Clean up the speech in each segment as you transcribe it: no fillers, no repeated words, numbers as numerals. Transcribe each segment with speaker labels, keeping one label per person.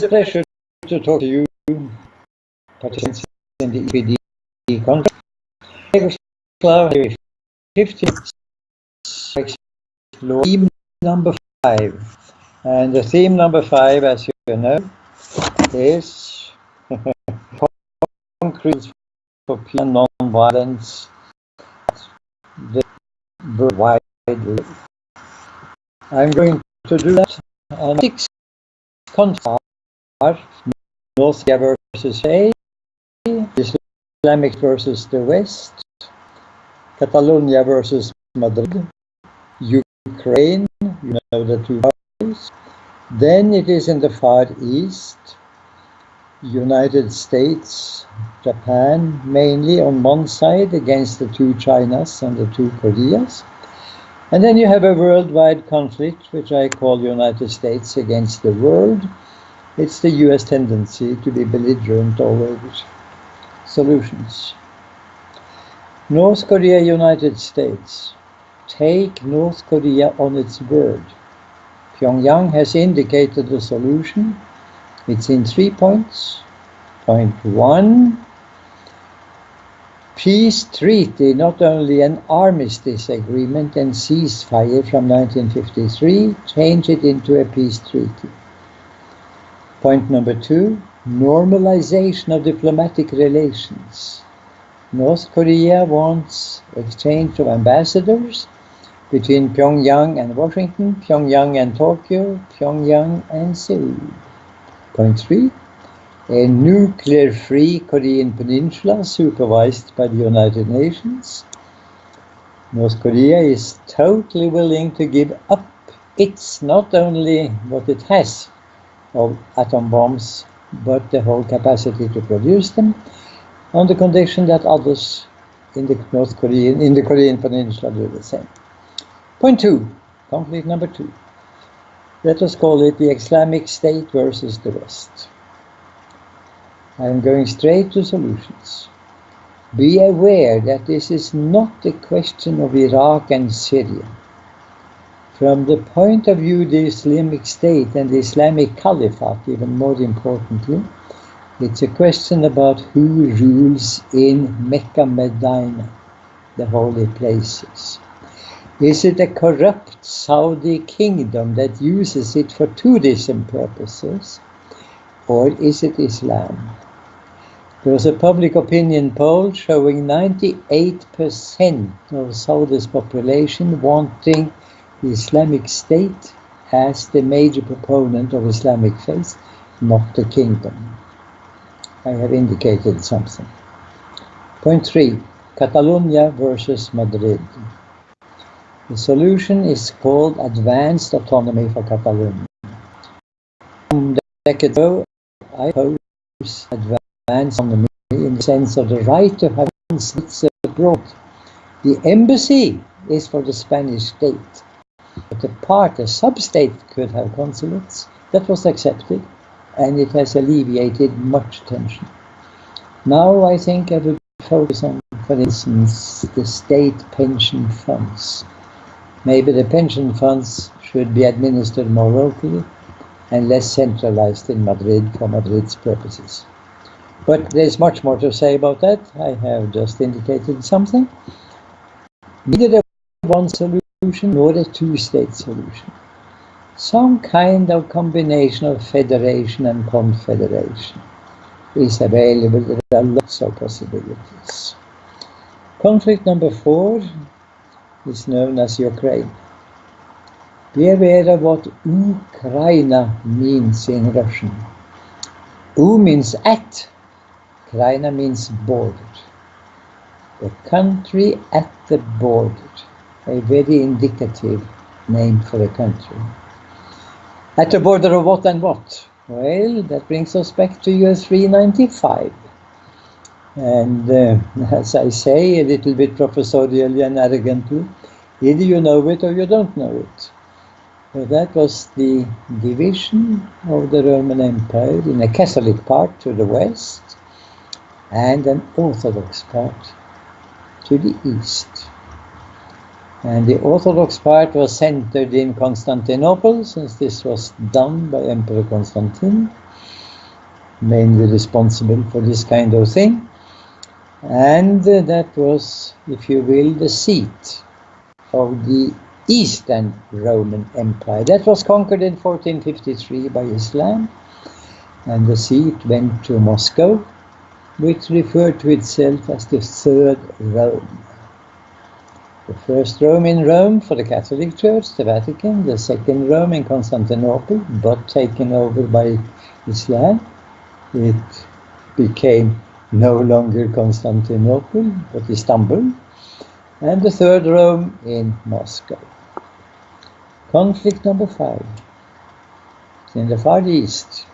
Speaker 1: a pleasure to talk to you, participants in the ECPD conference. Yugoslavia 15 explore theme number 5. And the theme number 5, as you know, is concrete for peace and non-violence the worldwide. I'm going to do that on 6 conflicts: North Korea versus A, Islamic versus the West, Catalonia versus Madrid, Ukraine, you know the two parties. Then it is in the Far East, United States, Japan, mainly on one side against the two Chinas and the two Koreas. And then you have a worldwide conflict, which I call United States against the world. It's the US tendency to be belligerent over solutions. North Korea, United States. Take North Korea on its word. Pyongyang has indicated the solution. It's in 3 points. Point 1, peace treaty, not only an armistice agreement and ceasefire from 1953, change it into a peace treaty. Point number 2, normalization of diplomatic relations. North Korea wants exchange of ambassadors between Pyongyang and Washington, Pyongyang and Tokyo, Pyongyang and Seoul. Point 3, a nuclear-free Korean peninsula supervised by the United Nations. North Korea is totally willing to give up its, not only what it has of atom bombs, but the whole capacity to produce them, on the condition that others in the Korean peninsula do the same. Point 2, conflict number 2. Let us call it the Islamic State versus the West. I am going straight to solutions. Be aware that this is not a question of Iraq and Syria. From the point of view of the Islamic State and the Islamic Caliphate, even more importantly, it's a question about who rules in Mecca, Medina, the holy places. Is it a corrupt Saudi kingdom that uses it for tourism purposes, or is it Islam? There was a public opinion poll showing 98% of Saudi's population wanting the Islamic State as the major proponent of Islamic faith, not the kingdom. I have indicated something. Point 3, Catalonia versus Madrid. The solution is called advanced autonomy for Catalonia. Some decades ago, I opposed advanced autonomy in the sense of the right to have consulates abroad. The embassy is for the Spanish state, but a sub-state could have consulates. That was accepted, and it has alleviated much tension. Now I think I would focus on, for instance, the state pension funds. Maybe the pension funds should be administered more locally and less centralized in Madrid for Madrid's purposes. But there's much more to say about that. I have just indicated something. Neither a one solution nor a two-state solution. Some kind of combination of federation and confederation is available. There are lots of possibilities. Conflict number 4 is known as Ukraine. Be aware of what Ukraina means in Russian. U means at, Kraina means border. The country at the border, a very indicative name for a country. At the border of what and what? Well, that brings us back to year 395. And as I say, a little bit professorially and arrogantly, either you know it or you don't know it. So that was the division of the Roman Empire in a Catholic part to the west and an Orthodox part to the east. And the Orthodox part was centered in Constantinople, since this was done by Emperor Constantine, mainly responsible for this kind of thing. And that was, if you will, the seat of the Eastern Roman Empire. That was conquered in 1453 by Islam, and the seat went to Moscow, which referred to itself as the Third Rome. The first Rome in Rome for the Catholic Church, the Vatican, the second Rome in Constantinople, but taken over by Islam. It became no longer Constantinople, but Istanbul, and the third Rome in Moscow. Conflict number 5. In the Far East,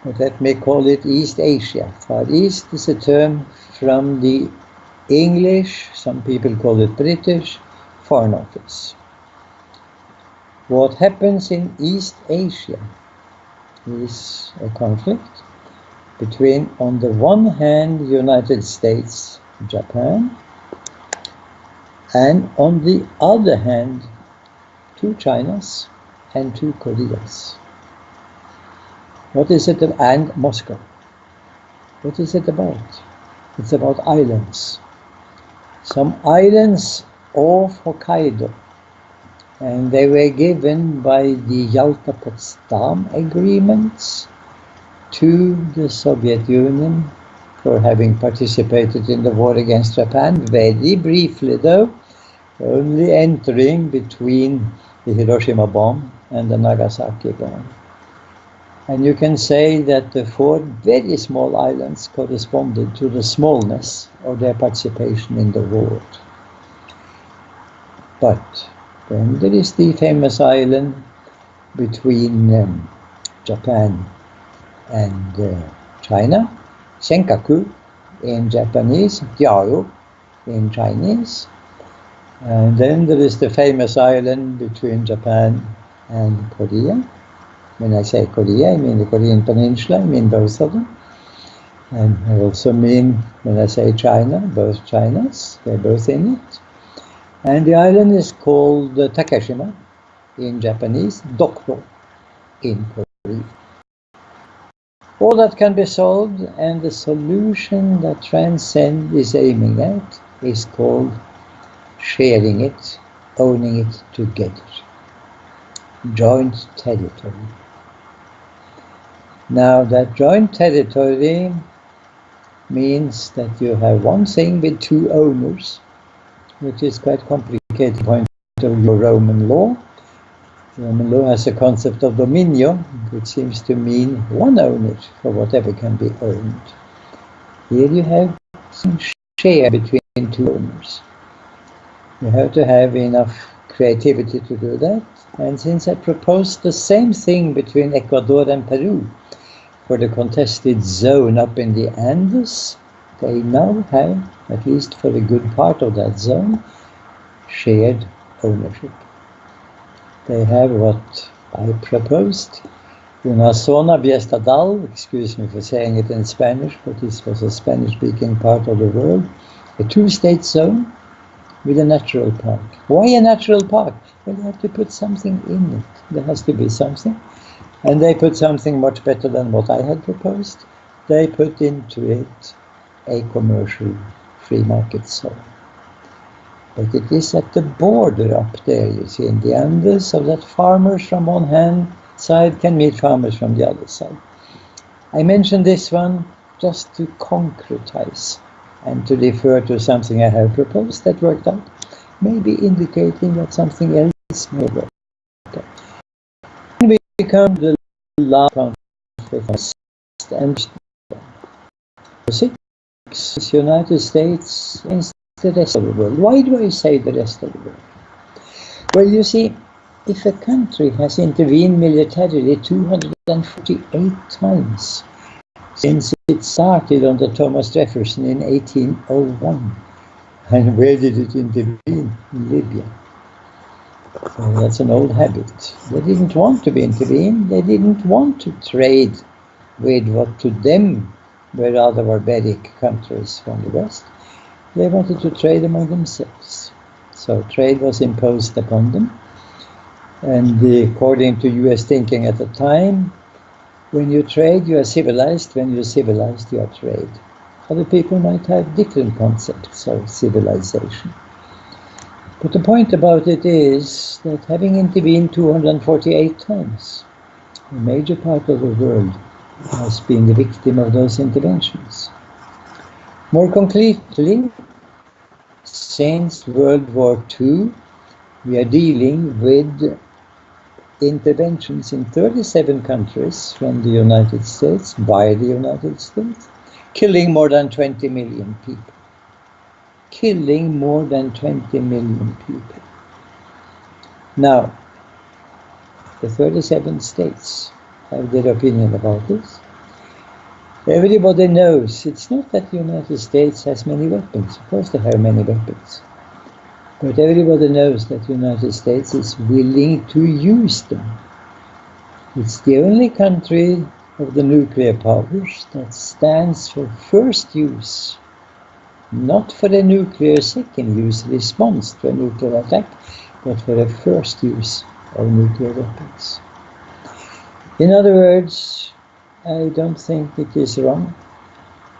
Speaker 1: but let me call it East Asia. Far East is a term from the English, some people call it British, Foreign Office. What happens in East Asia is a conflict between, on the one hand, United States, Japan, and on the other hand, 2 Chinas and 2 Koreas. What is it? And Moscow. What is it about? It's about islands. Some islands off Hokkaido, and they were given by the Yalta-Potsdam agreements to the Soviet Union for having participated in the war against Japan, very briefly though, only entering between the Hiroshima bomb and the Nagasaki bomb. And you can say that the 4 very small islands corresponded to the smallness of their participation in the war. But then there is the famous island between Japan and China, Senkaku in Japanese, Diaoyu in Chinese. And then there is the famous island between Japan and Korea. When I say Korea, I mean the Korean Peninsula, I mean both of them. And I also mean, when I say China, both Chinas, they're both in it. And the island is called Takeshima in Japanese, Dokdo in Korea. All that can be solved, and the solution that Transcend is aiming at is called sharing it, owning it together. Joint territory. Now, that joint territory means that you have one thing with 2 owners, which is quite complicated point of your Roman law. Roman law has a concept of dominio, which seems to mean one owner for whatever can be owned. Here you have some share between 2 owners. You have to have enough creativity to do that. And since I proposed the same thing between Ecuador and Peru for the contested zone up in the Andes, they now have, at least for a good part of that zone, shared ownership. They have what I proposed, una zona bien estatal, excuse me for saying it in Spanish, but this was a Spanish-speaking part of the world, a 2-state zone with a natural park. Why a natural park? Well, you have to put something in it. There has to be something. And they put something much better than what I had proposed. They put into it a commercial free market zone. But it is at the border up there, you see, in the Andes, so that farmers from one hand side can meet farmers from the other side. I mentioned this one just to concretize and to refer to something I have proposed that worked out, maybe indicating that something else may work out. When we come to the last conflict, and the United States and the rest of the world. Why do I say the rest of the world? Well, you see, if a country has intervened militarily 248 times since it started under Thomas Jefferson in 1801, and where did it intervene? In Libya. So that's an old habit. They didn't want to be intervened. They didn't want to trade with what to them were rather barbaric countries from the West. They wanted to trade among themselves. So trade was imposed upon them. And according to US thinking at the time, when you trade, you are civilized. When you're civilized, you are trade. Other people might have different concepts of civilization. But the point about it is that having intervened 248 times, a major part of the world has been the victim of those interventions. More concretely, since World War II, we are dealing with interventions in 37 countries from the United States, by the United States, killing more than 20 million people. Killing more than 20 million people. Now, the 37 states have their opinion about this. Everybody knows it's not that the United States has many weapons. Of course they have many weapons. But everybody knows that the United States is willing to use them. It's the only country of the nuclear powers that stands for first use, not for the nuclear second use response to a nuclear attack, but for the first use of nuclear weapons. In other words, I don't think it is wrong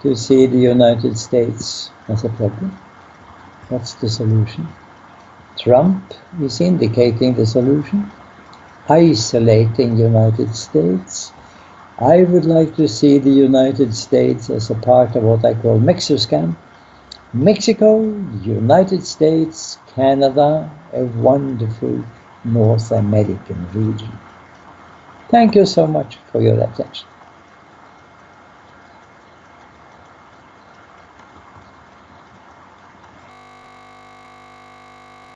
Speaker 1: to see the United States as a problem. What's the solution? Trump is indicating the solution, isolating the United States. I would like to see the United States as a part of what I call Mexoscan. Mexico, United States, Canada, a wonderful North American region. Thank you so much for your attention.